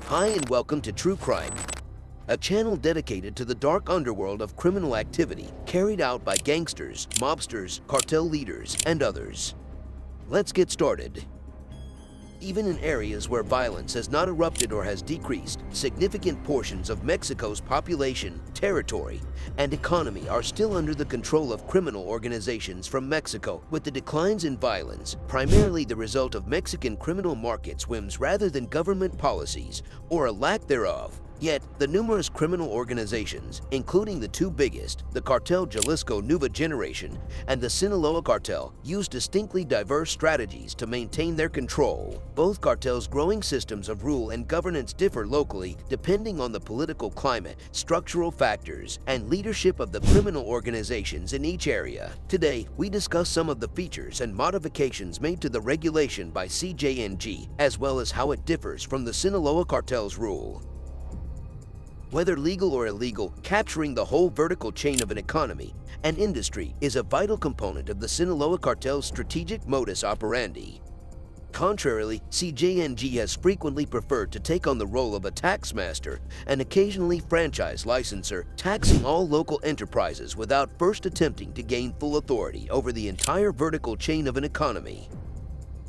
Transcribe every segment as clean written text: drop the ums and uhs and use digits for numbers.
Hi and welcome to True Crime, a channel dedicated to the dark underworld of criminal activity carried out by gangsters, mobsters, cartel leaders, and others. Let's get started. Even in areas where violence has not erupted or has decreased, significant portions of Mexico's population, territory, and economy are still under the control of criminal organizations from Mexico, with the declines in violence primarily the result of Mexican criminal markets whims rather than government policies or a lack thereof. Yet, the numerous criminal organizations, including the two biggest, the Cartel Jalisco Nueva Generation and the Sinaloa Cartel, use distinctly diverse strategies to maintain their control. Both cartels' growing systems of rule and governance differ locally depending on the political climate, structural factors, and leadership of the criminal organizations in each area. Today, we discuss some of the features and modifications made to the regulation by CJNG, as well as how it differs from the Sinaloa Cartel's rule. Whether legal or illegal, capturing the whole vertical chain of an economy and industry is a vital component of the Sinaloa Cartel's strategic modus operandi. Contrarily, CJNG has frequently preferred to take on the role of a tax master and occasionally franchise licensor, taxing all local enterprises without first attempting to gain full authority over the entire vertical chain of an economy.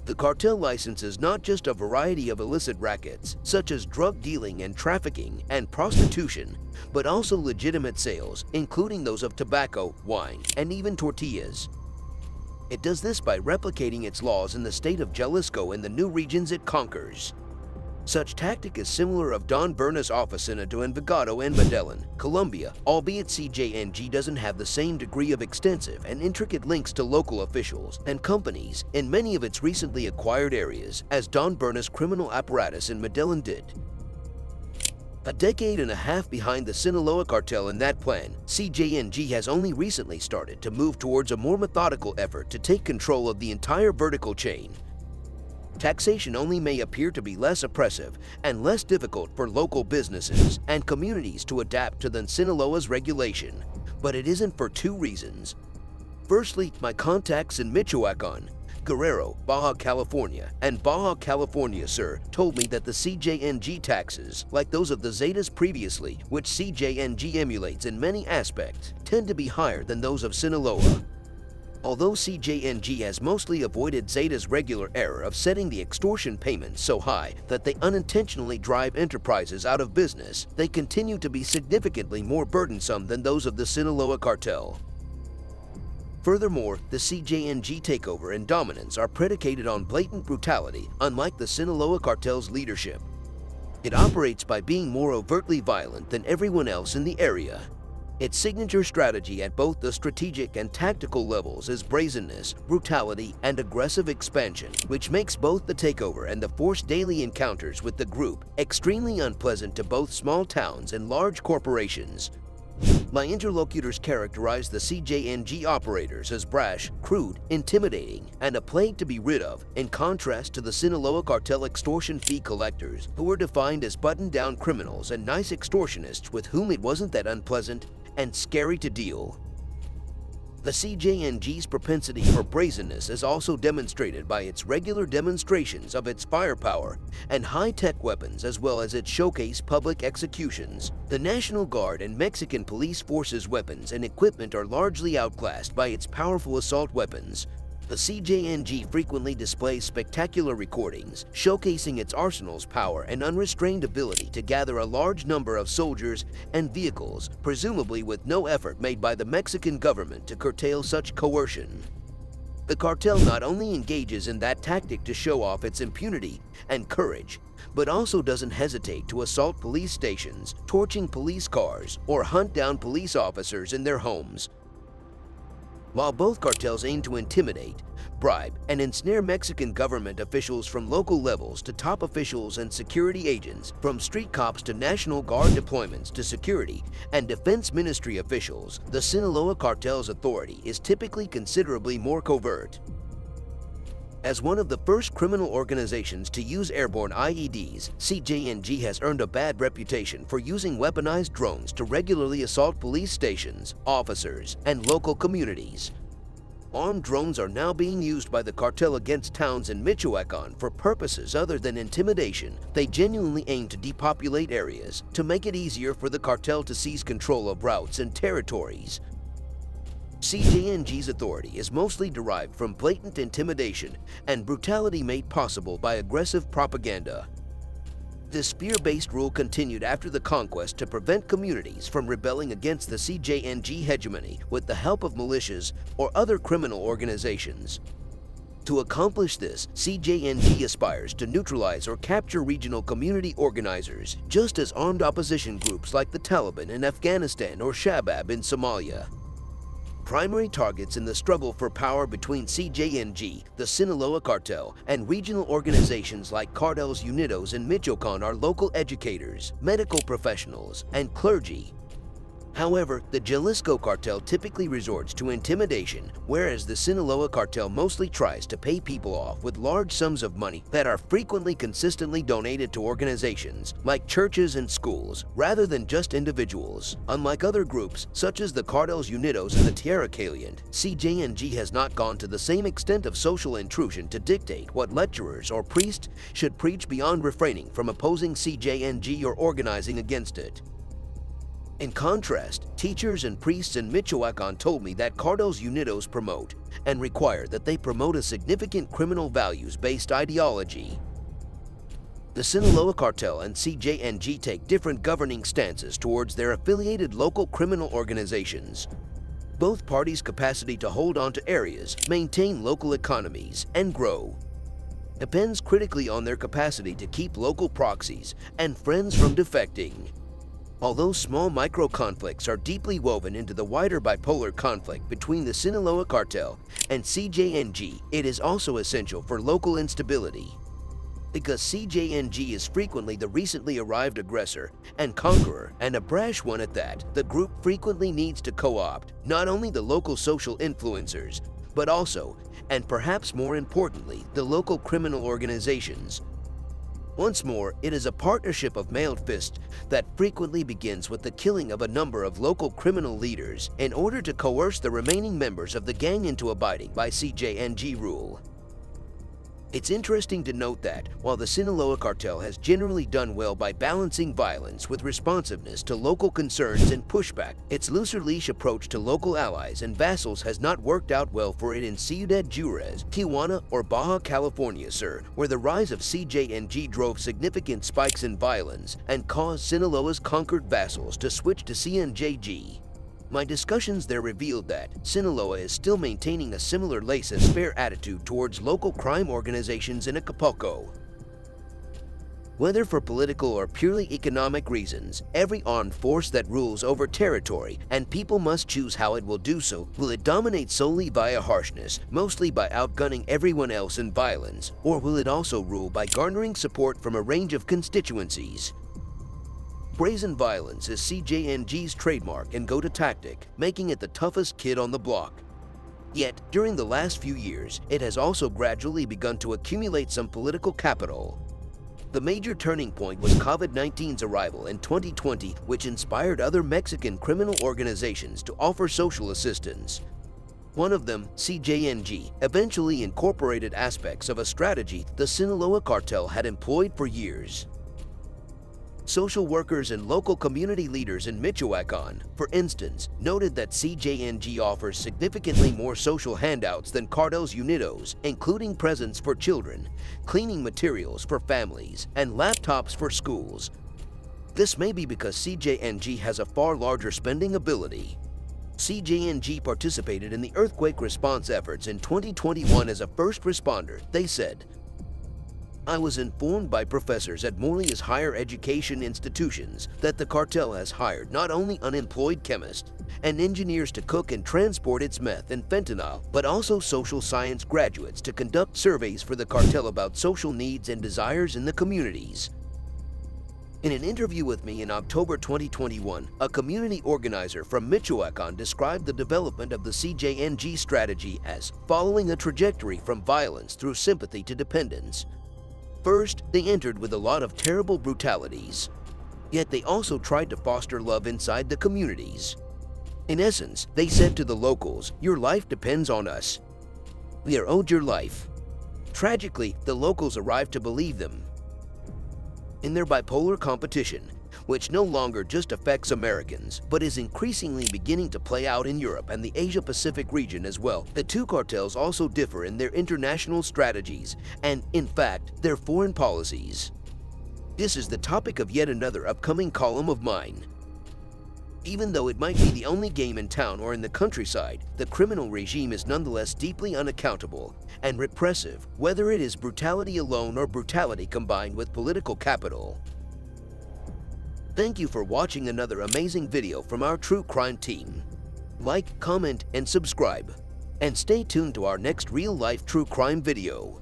The cartel licenses not just a variety of illicit rackets, such as drug dealing and trafficking and prostitution, but also legitimate sales, including those of tobacco, wine, and even tortillas. It does this by replicating its laws in the state of Jalisco and the new regions it conquers. Such tactic is similar of Don Berna's oficina to Envigado and Medellin, Colombia, albeit CJNG doesn't have the same degree of extensive and intricate links to local officials and companies in many of its recently acquired areas as Don Berna's criminal apparatus in Medellin did. A decade and a half behind the Sinaloa Cartel in that plan, CJNG has only recently started to move towards a more methodical effort to take control of the entire vertical chain. Taxation only may appear to be less oppressive and less difficult for local businesses and communities to adapt to than Sinaloa's regulation, but it isn't for two reasons. Firstly, my contacts in Michoacan, Guerrero, Baja California, and Baja California Sur told me that the CJNG taxes, like those of the Zetas previously, which CJNG emulates in many aspects, tend to be higher than those of Sinaloa. Although CJNG has mostly avoided Zeta's regular error of setting the extortion payments so high that they unintentionally drive enterprises out of business, they continue to be significantly more burdensome than those of the Sinaloa Cartel. Furthermore, the CJNG takeover and dominance are predicated on blatant brutality, unlike the Sinaloa Cartel's leadership. It operates by being more overtly violent than everyone else in the area. Its signature strategy at both the strategic and tactical levels is brazenness, brutality, and aggressive expansion, which makes both the takeover and the forced daily encounters with the group extremely unpleasant to both small towns and large corporations. My interlocutors characterized the CJNG operators as brash, crude, intimidating, and a plague to be rid of, in contrast to the Sinaloa Cartel extortion fee collectors, who were defined as buttoned-down criminals and nice extortionists with whom it wasn't that unpleasant and scary to deal. The CJNG's propensity for brazenness is also demonstrated by its regular demonstrations of its firepower and high-tech weapons, as well as its showcase public executions. The National Guard and Mexican Police Force's weapons and equipment are largely outclassed by its powerful assault weapons. The CJNG frequently displays spectacular recordings, showcasing its arsenal's power and unrestrained ability to gather a large number of soldiers and vehicles, presumably with no effort made by the Mexican government to curtail such coercion. The cartel not only engages in that tactic to show off its impunity and courage, but also doesn't hesitate to assault police stations, torching police cars, or hunt down police officers in their homes. While both cartels aim to intimidate, bribe, and ensnare Mexican government officials from local levels to top officials and security agents, from street cops to National Guard deployments to security and defense ministry officials, the Sinaloa Cartel's authority is typically considerably more covert. As one of the first criminal organizations to use airborne IEDs, CJNG has earned a bad reputation for using weaponized drones to regularly assault police stations, officers, and local communities. Armed drones are now being used by the cartel against towns in Michoacan for purposes other than intimidation. They genuinely aim to depopulate areas to make it easier for the cartel to seize control of routes and territories. CJNG's authority is mostly derived from blatant intimidation and brutality made possible by aggressive propaganda. This fear-based rule continued after the conquest to prevent communities from rebelling against the CJNG hegemony with the help of militias or other criminal organizations. To accomplish this, CJNG aspires to neutralize or capture regional community organizers, just as armed opposition groups like the Taliban in Afghanistan or Shabab in Somalia. Primary targets in the struggle for power between CJNG, the Sinaloa Cartel, and regional organizations like Carteles Unidos in Michoacan are local educators, medical professionals, and clergy. However, the Jalisco Cartel typically resorts to intimidation, whereas the Sinaloa Cartel mostly tries to pay people off with large sums of money that are frequently consistently donated to organizations like churches and schools, rather than just individuals. Unlike other groups, such as the Carteles Unidos and the Tierra Caliente, CJNG has not gone to the same extent of social intrusion to dictate what lecturers or priests should preach beyond refraining from opposing CJNG or organizing against it. In contrast, teachers and priests in Michoacan told me that Carteles Unidos promote and require that they promote a significant criminal values-based ideology. The Sinaloa Cartel and CJNG take different governing stances towards their affiliated local criminal organizations. Both parties' capacity to hold on to areas, maintain local economies, and grow depends critically on their capacity to keep local proxies and friends from defecting. Although small micro-conflicts are deeply woven into the wider bipolar conflict between the Sinaloa Cartel and CJNG, it is also essential for local instability. Because CJNG is frequently the recently arrived aggressor and conqueror, and a brash one at that, the group frequently needs to co-opt not only the local social influencers, but also, and perhaps more importantly, the local criminal organizations. Once more, it is a partnership of mailed fists that frequently begins with the killing of a number of local criminal leaders in order to coerce the remaining members of the gang into abiding by CJNG rule. It's interesting to note that, while the Sinaloa Cartel has generally done well by balancing violence with responsiveness to local concerns and pushback, its looser-leash approach to local allies and vassals has not worked out well for it in Ciudad Juarez, Tijuana, or Baja California Sur, where the rise of CJNG drove significant spikes in violence and caused Sinaloa's conquered vassals to switch to CNJG. My discussions there revealed that Sinaloa is still maintaining a similar laissez-faire attitude towards local crime organizations in Acapulco. Whether for political or purely economic reasons, every armed force that rules over territory, and people must choose how it will do so, will it dominate solely via harshness, mostly by outgunning everyone else in violence, or will it also rule by garnering support from a range of constituencies? Brazen violence is CJNG's trademark and go-to tactic, making it the toughest kid on the block. Yet, during the last few years, it has also gradually begun to accumulate some political capital. The major turning point was COVID-19's arrival in 2020, which inspired other Mexican criminal organizations to offer social assistance. One of them, CJNG, eventually incorporated aspects of a strategy the Sinaloa Cartel had employed for years. Social workers and local community leaders in Michoacan, for instance, noted that CJNG offers significantly more social handouts than Carteles Unidos, including presents for children, cleaning materials for families, and laptops for schools. This may be because CJNG has a far larger spending ability. CJNG participated in the earthquake response efforts in 2021 as a first responder, they said. I was informed by professors at Morley's higher education institutions that the cartel has hired not only unemployed chemists and engineers to cook and transport its meth and fentanyl, but also social science graduates to conduct surveys for the cartel about social needs and desires in the communities. In an interview with me in October 2021, a community organizer from Michoacan described the development of the CJNG strategy as following a trajectory from violence through sympathy to dependence. First, they entered with a lot of terrible brutalities. Yet they also tried to foster love inside the communities. In essence, they said to the locals, "Your life depends on us. We are owed your life." Tragically, the locals arrived to believe them. In their bipolar competition, which no longer just affects Americans, but is increasingly beginning to play out in Europe and the Asia-Pacific region as well, the two cartels also differ in their international strategies and, in fact, their foreign policies. This is the topic of yet another upcoming column of mine. Even though it might be the only game in town or in the countryside, the criminal regime is nonetheless deeply unaccountable and repressive, whether it is brutality alone or brutality combined with political capital. Thank you for watching another amazing video from our true crime team. Like, comment, and subscribe. And stay tuned to our next real-life true crime video.